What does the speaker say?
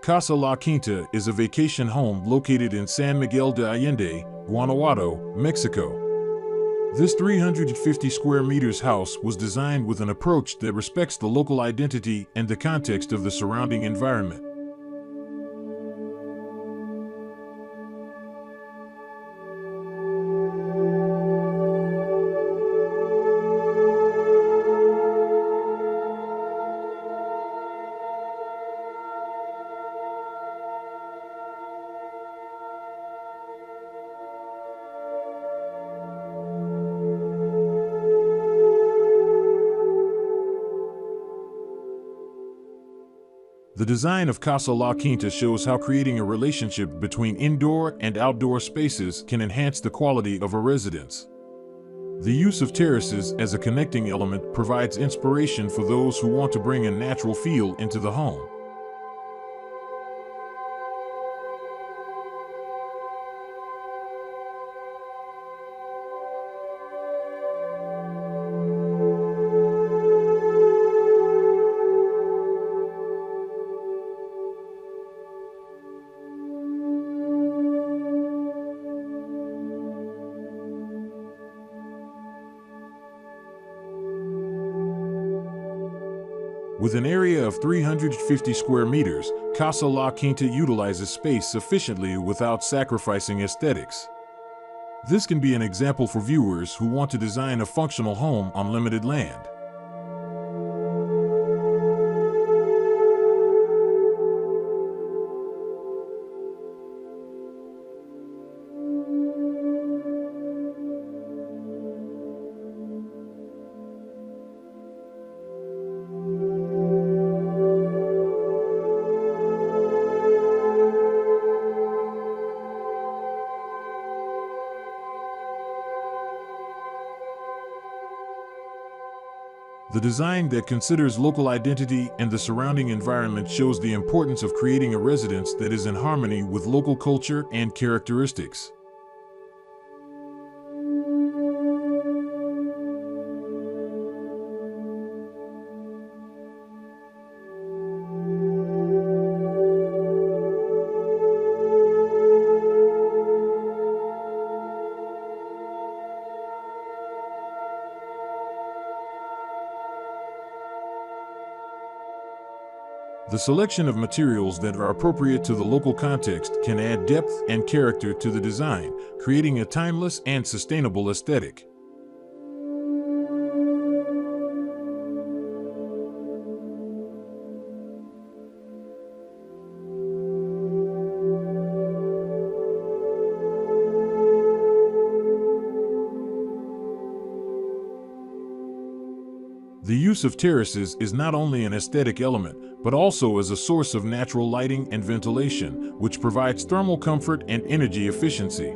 Casa La Quinta is a vacation home located in San Miguel de Allende, Guanajuato, Mexico. This 350 square meters house was designed with an approach that respects the local identity and the context of the surrounding environment. The design of Casa La Quinta shows how creating a relationship between indoor and outdoor spaces can enhance the quality of a residence. The use of terraces as a connecting element provides inspiration for those who want to bring a natural feel into the home. With an area of 350 square meters, Casa La Quinta utilizes space efficiently without sacrificing aesthetics. This can be an example for viewers who want to design a functional home on limited land. The design that considers local identity and the surrounding environment shows the importance of creating a residence that is in harmony with local culture and characteristics. The selection of materials that are appropriate to the local context can add depth and character to the design, creating a timeless and sustainable aesthetic. The use of terraces is not only an aesthetic element, but also as a source of natural lighting and ventilation, which provides thermal comfort and energy efficiency.